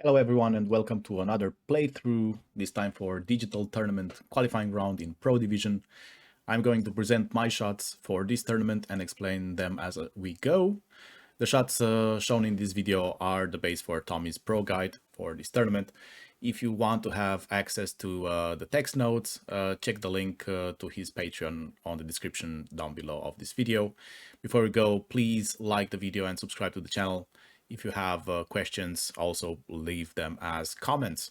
Hello everyone and welcome to another playthrough, this time for digital tournament qualifying round in Pro Division. I'm going to present my shots for this tournament and explain them as we go. The shots shown in this video are the base for Tommy's Pro Guide for this tournament. If you want to have access to the text notes, check the link to his Patreon on the description down below of this video. Before we go, please like the video and subscribe to the channel. If you have questions, also leave them as comments.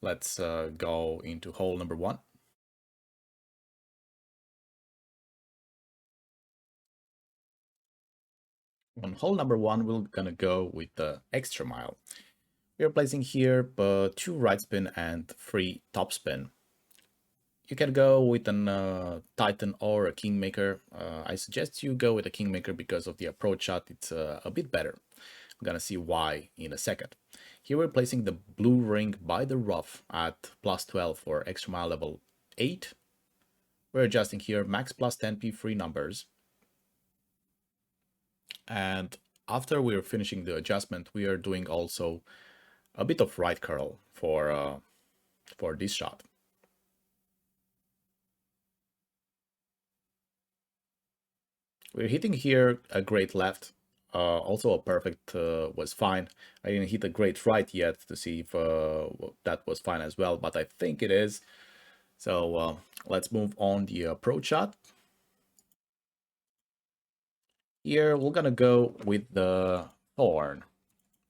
Let's go into hole number one. On hole number one, we're gonna go with the extra mile. We're placing here 2 right spin and 3 top spin. You can go with an Titan or a Kingmaker. I suggest you go with a Kingmaker because of the approach shot. It's a bit better. I'm gonna see why in a second. Here we're placing the blue ring by the rough at plus 12 for extra mile level 8. We're adjusting here max plus 10 P3 numbers. And after we're finishing the adjustment, we are doing also a bit of right curl for this shot. We're hitting here a great left. Also a perfect was fine. I didn't hit a great right yet to see if that was fine as well, but I think it is. So let's move on the approach shot. Here we're gonna go with the thorn.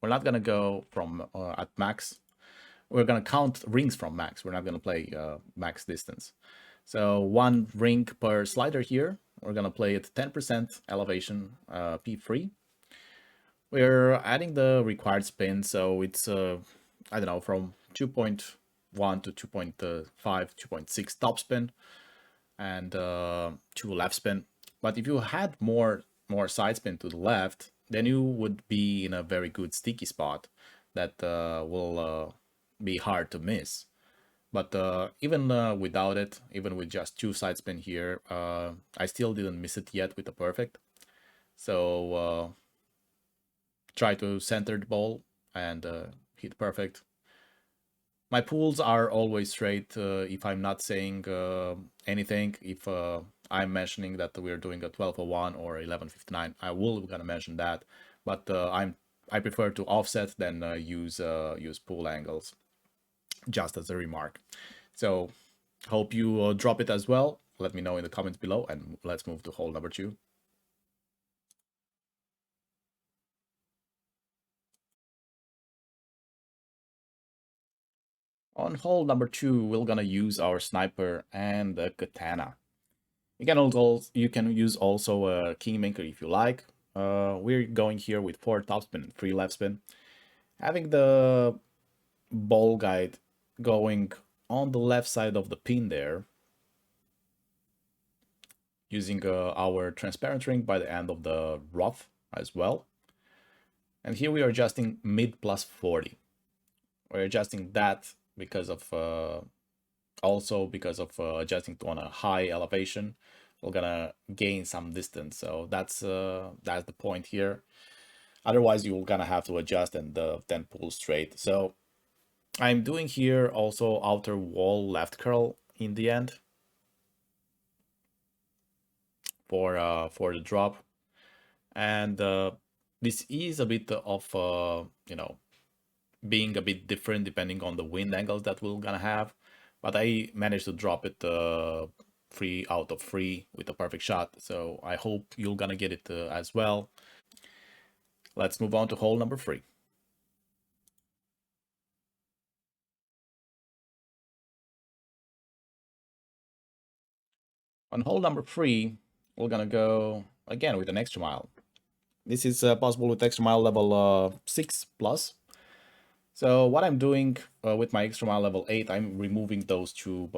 We're not gonna go from at max. We're gonna count rings from max. We're not gonna play max distance. So 1 ring per slider here. We're gonna play at 10% elevation P3. We're adding the required spin, so it's I don't know, from 2.1 to 2.5, 2.6 top spin and 2 left spin. But if you had more side spin to the left, then you would be in a very good sticky spot that will be hard to miss. But even without it, even with just 2 side spin here, I still didn't miss it yet with the perfect. So try to center the ball and hit perfect. My pools are always straight if I'm not saying anything. If I'm mentioning that we're doing a 1201 or 1159, I will gonna mention that. But I prefer to offset than use pool angles, just as a remark. So hope you drop it as well. Let me know in the comments below, and let's move to hole number 2. On hole number 2, we're gonna use our sniper and the katana. You can use also a Kingmaker if you like. We're going here with 4 topspin and 3 left spin. Having the ball guide going on the left side of the pin there. Using our transparent ring by the end of the rough as well. And here we are adjusting mid plus 40. We're adjusting that because of also because of adjusting to on a high elevation. We're gonna gain some distance, so that's the point here. Otherwise you're gonna have to adjust and then pull straight. So I'm doing here also outer wall left curl in the end for the drop. And this is a bit of you know, being a bit different depending on the wind angles that we're gonna have, but I managed to drop it 3 out of 3 with a perfect shot, so I hope you're gonna get it as well. Let's move on to hole number 3. On hole number 3, we're gonna go again with an extra mile. This is possible with extra mile level 6 plus. So what I'm doing with my extra mile level 8, I'm removing those 2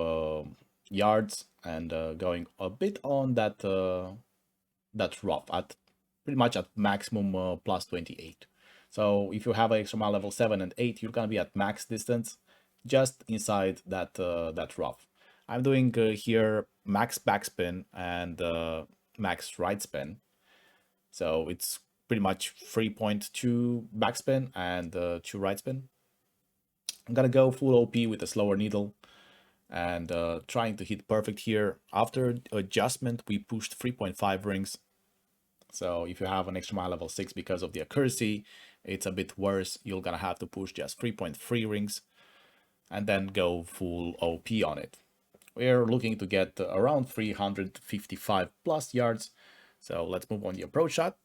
yards and going a bit on that rough at pretty much at maximum plus 28. So if you have an extra mile level 7 and 8, you're gonna be at max distance just inside that rough. I'm doing here max backspin and max right spin. So it's pretty much 3.2 backspin and 2 right spin. I'm gonna go full OP with a slower needle and trying to hit perfect here. After adjustment, we pushed 3.5 rings. So if you have an extra mile level 6 because of the accuracy, it's a bit worse. You're gonna have to push just 3.3 rings and then go full OP on it. We're looking to get around 355 plus yards. So let's move on the approach shot.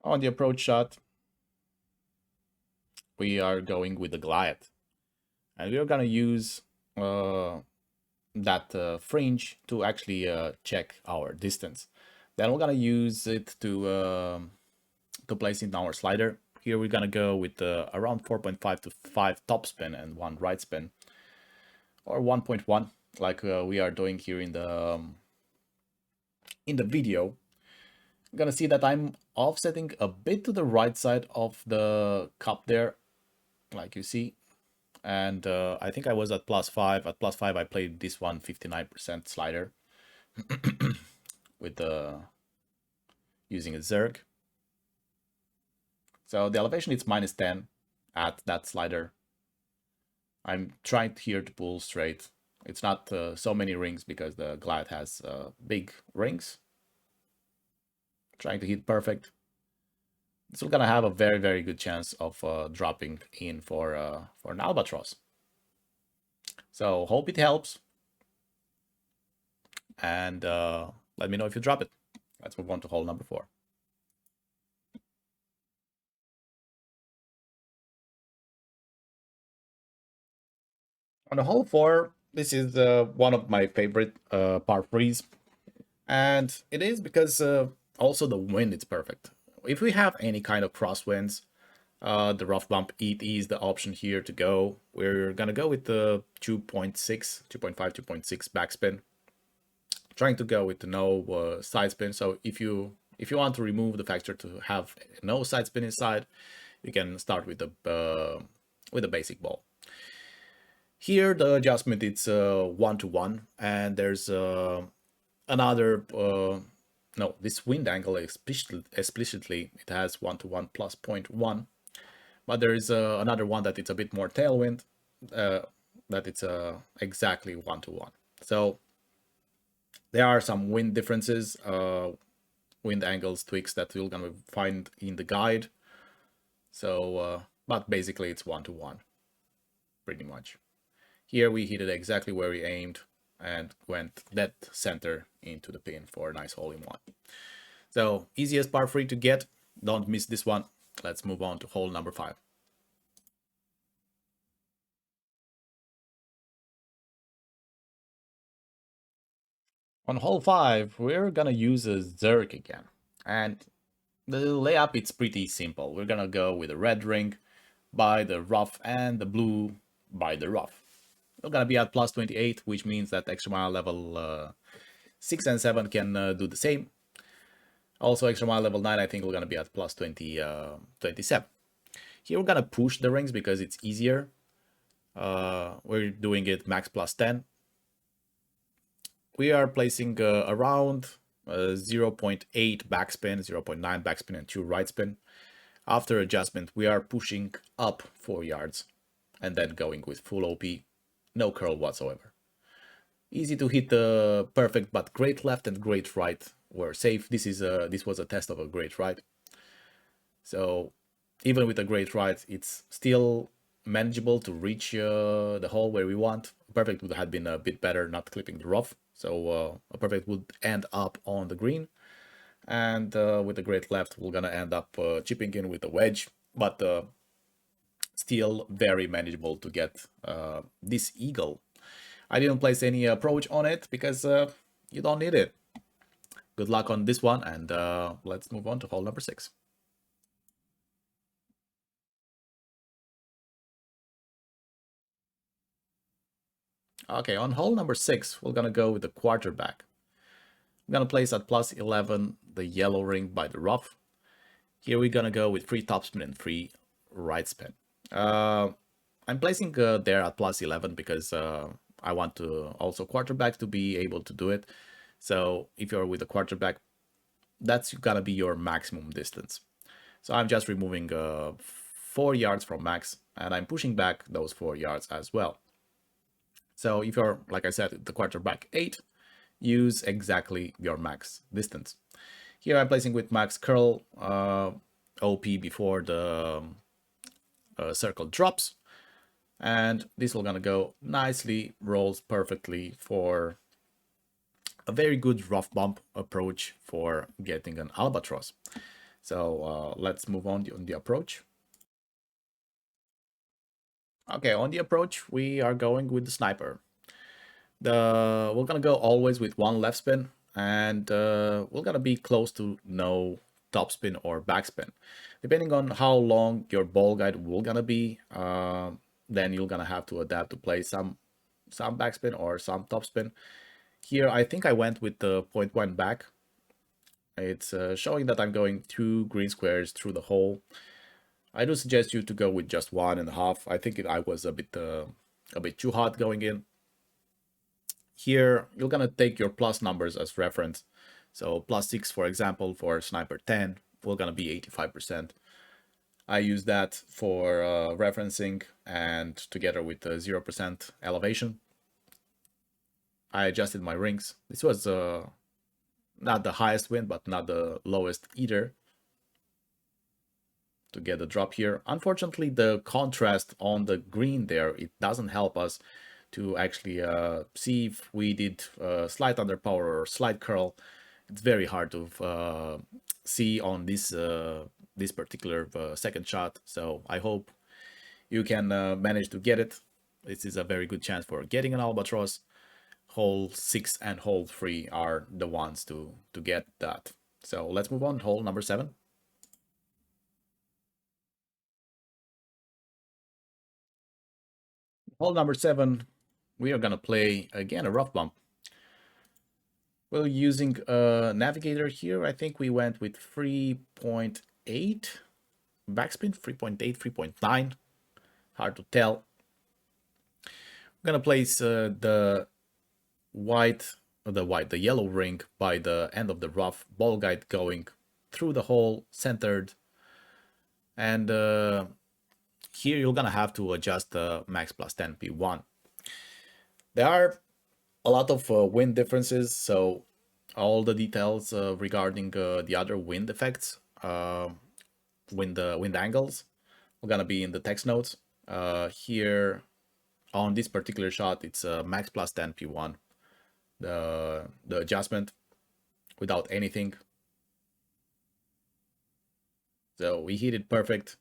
On the approach shot, we are going with the glide. And we're gonna use that fringe to actually check our distance. Then we're gonna use it to place in our slider. Here we're gonna go with around 4.5 to 5 top spin and 1 right spin, or 1.1 like we are doing here in the video. I'm gonna see that I'm offsetting a bit to the right side of the cup there, like you see. And I think I was at +5. At +5, I played this one 59% slider with using a Zerg. So the elevation is -10 at that slider. I'm trying here to pull straight. It's not so many rings because the glide has big rings. Trying to hit perfect. So we're gonna have a very, very good chance of dropping in for an albatross. So hope it helps. And let me know if you drop it. Let's move on to hole number 4. On the hole 4, this is one of my favorite par 3s. And it is because also the wind is perfect. If we have any kind of crosswinds, the rough bump, it is the option here to go. We're gonna go with the 2.6, 2.5, 2.6 backspin. Trying to go with the no side spin. So if you want to remove the factor to have no side spin inside, you can start with the basic ball. Here the adjustment it's 1-to-1, and there's another no, this wind angle explicitly it has 1-to-1 plus 0.1, but there is another one that it's a bit more tailwind, that it's exactly 1-to-1. So there are some wind differences, wind angles tweaks that you're gonna find in the guide. So but basically it's 1-to-1 pretty much. Here we hit it exactly where we aimed and went dead center into the pin for a nice hole in one. So easiest par 3 to get. Don't miss this one. Let's move on to hole number 5. On hole 5, we're gonna use a Zerk again. And the layup, it's pretty simple. We're gonna go with a red ring by the rough and the blue by the rough. We're gonna be at +28, which means that extra mile level 6 and 7 can do the same. Also, extra mile level 9, I think we're gonna be at +27. Here we're gonna push the rings because it's easier. We're doing it max +10. We are placing around 0.8 backspin, 0.9 backspin, and 2 right spin. After adjustment, we are pushing up 4 yards and then going with full OP, no curl whatsoever. Easy to hit the perfect, but great left and great right were safe. This was a test of a great right. So even with a great right, it's still manageable to reach the hole where we want. Perfect would have been a bit better not clipping the rough. So a perfect would end up on the green. And with the great left, we're gonna end up chipping in with a wedge, but still very manageable to get this eagle. I didn't place any approach on it because you don't need it. Good luck on this one, and let's move on to hole number 6. Okay, on hole number 6, we're gonna go with the quarterback. I'm gonna place at +11 the yellow ring by the rough. Here we're gonna go with 3 topspin and 3 right spin. I'm placing there at +11 because I want to also quarterback to be able to do it. So if you're with a quarterback, that's gonna be your maximum distance. So I'm just removing 4 yards from max, and I'm pushing back those 4 yards as well. So if you're, like I said, the quarterback 8, use exactly your max distance. Here I'm placing with max curl OP before the circle drops, and this will gonna go nicely, rolls perfectly for a very good rough bump approach for getting an albatross. So let's move on the approach. Okay, on the approach, we are going with the sniper. We're gonna go always with one left spin, and we're gonna be close to no top spin or backspin. Depending on how long your ball guide will gonna be, then you're gonna have to adapt to play some backspin or some topspin. Here, I think I went with the 0.1 back. It's showing that I'm going 2 green squares through the hole. I do suggest you to go with just 1.5. I think I was a bit too hot going in. Here, you're gonna take your plus numbers as reference. So +6, for example, for sniper 10, we're gonna be 85%. I use that for referencing, and together with the 0% elevation, I adjusted my rings. This was not the highest win, but not the lowest either, to get the drop here. Unfortunately, the contrast on the green there, it doesn't help us to actually see if we did slight underpower or slight curl. It's very hard to see on this this particular second shot. So I hope you can manage to get it. This is a very good chance for getting an albatross. Hole 6 and hole 3 are the ones to get that. So let's move on to hole number 7. Hole number 7, we are gonna play again a rough bump. We're using a navigator here. I think we went with 3.8 backspin, 3.8, 3.9. Hard to tell. I'm gonna place the yellow ring by the end of the rough, ball guide going through the hole, centered, and here you're gonna have to adjust the max +10 P1. There are a lot of wind differences, so all the details regarding the other wind effects, wind angles, are gonna be in the text notes. Here on this particular shot, it's max +10 P1, the adjustment without anything. So we hit it perfect,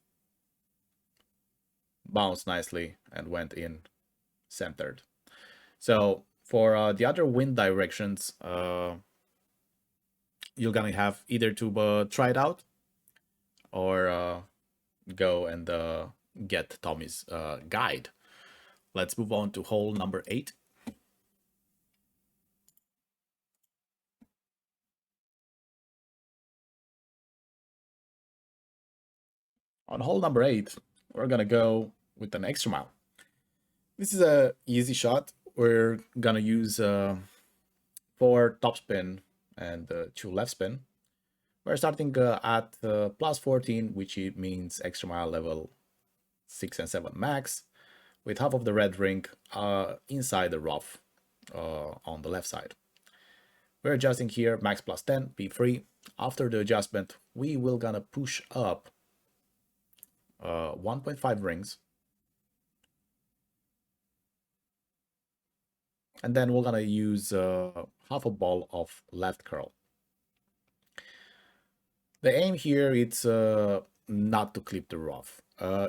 bounced nicely, and went in centered. So for the other wind directions, you're gonna have either to try it out or go and get Tommy's guide. Let's move on to hole number 8. On hole number 8, we're gonna go with an extra mile. This is a easy shot. We're gonna use 4 topspin and 2 left spin. We're starting at +14, which means extra mile level 6 and 7 max, with half of the red ring inside the rough on the left side. We're adjusting here max +10, P3. After the adjustment, we will gonna push up 1.5 rings, and then we're gonna use half a ball of left curl. The aim here is not to clip the rough.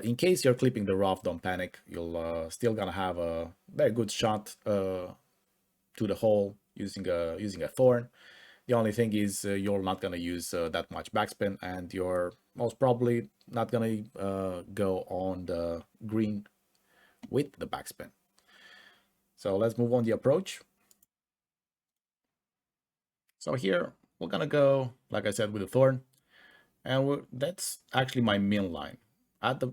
In case you're clipping the rough, don't panic. You'll still gonna have a very good shot to the hole using a thorn. The only thing is you're not gonna use that much backspin, and you're most probably not gonna go on the green with the backspin. So let's move on the approach. So here we're gonna go, like I said, with a thorn, and that's actually my min line. After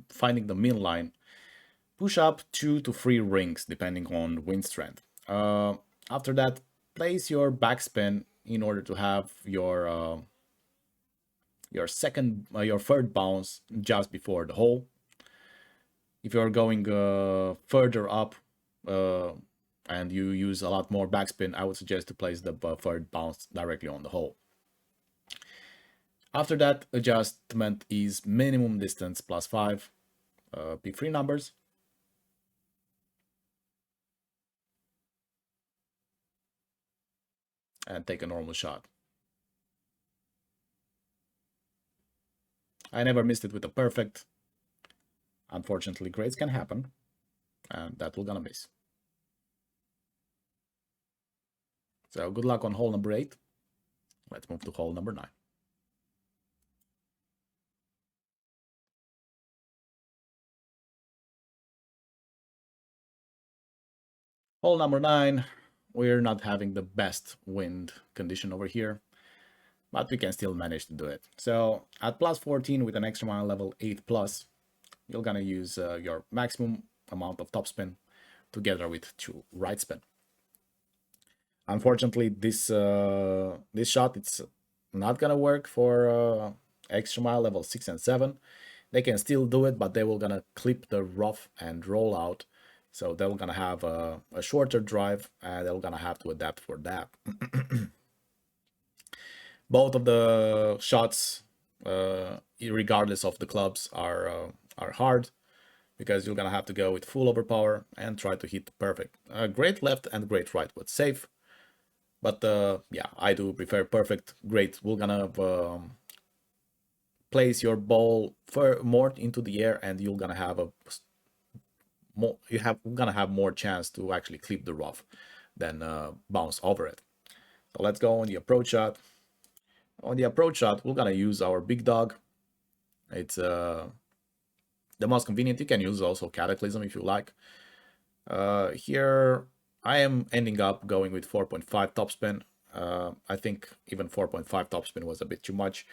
finding the min line, push up 2 to 3 rings depending on wind strength. After that, place your backspin in order to have your your third bounce just before the hole. If you're going further up and you use a lot more backspin, I would suggest to place the third bounce directly on the hole. After that, adjustment is minimum distance +5, P3 numbers. And take a normal shot. I never missed it with a perfect. Unfortunately, grades can happen, and that we're gonna miss. So good luck on hole number 8. Let's move to hole number 9. Hole number 9, we're not having the best wind condition over here, but we can still manage to do it. So at +14 with an extra mile level 8 plus, you're gonna use your maximum amount of topspin together with 2 right spin. Unfortunately, this shot, it's not gonna work for extra mile level 6 and 7. They can still do it, but they will gonna clip the rough and roll out. So they're gonna have a shorter drive, and they're gonna have to adapt for that. Both of the shots, regardless of the clubs, are hard because you're gonna have to go with full overpower and try to hit perfect. Great left and great right was safe, but yeah, I do prefer perfect. Great, we're gonna place your ball more into the air, and you're gonna have more chance to actually clip the rough than bounce over it. So let's go on the approach shot. On the approach shot, we're gonna use our big dog. It's the most convenient. You can use also Cataclysm if you like. Here I am ending up going with 4.5 topspin. I think even 4.5 topspin was a bit too much.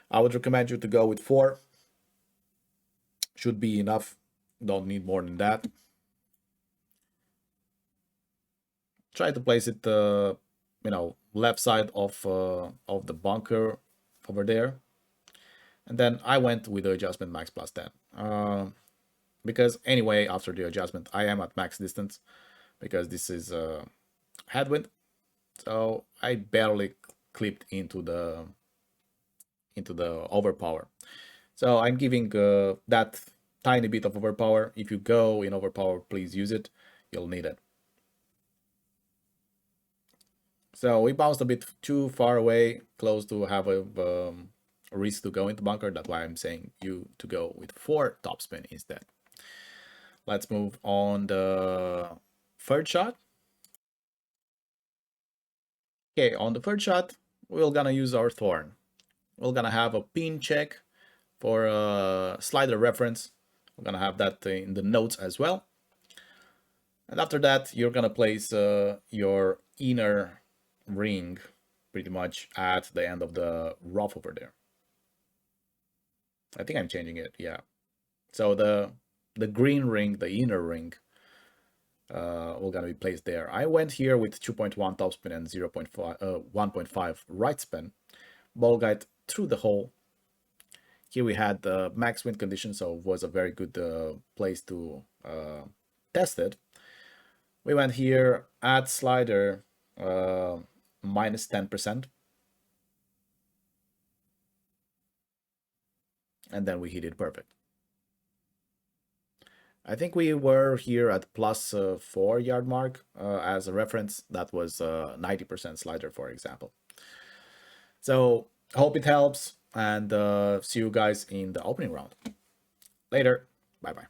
I would recommend you to go with 4. Should be enough. Don't need more than that. Try to place it, left side of the bunker over there. And then I went with the adjustment max +10. Because anyway, after the adjustment, I am at max distance because this is headwind. So I barely clipped into the overpower. So I'm giving that tiny bit of overpower. If you go in overpower, please use it. You'll need it. So we bounced a bit too far away, close to have a risk to go into bunker. That's why I'm saying you to go with 4 topspin instead. Let's move on the third shot. Okay, on the third shot, we're gonna use our thorn. We're gonna have a pin check for a slider reference. We're gonna have that in the notes as well. And after that, you're gonna place your inner ring pretty much at the end of the rough over there. I think I'm changing it, yeah. So the green ring, the inner ring, will gonna be placed there. I went here with 2.1 topspin and 1.5 right spin. Ball guide through the hole. Here we had the max wind condition, so it was a very good place to test it. We went here, add slider, minus 10%. And then we hit it perfect. I think we were here at plus 4 yard mark as a reference. That was 90% slider, for example. So hope it helps, and see you guys in the opening round. Later. Bye-bye.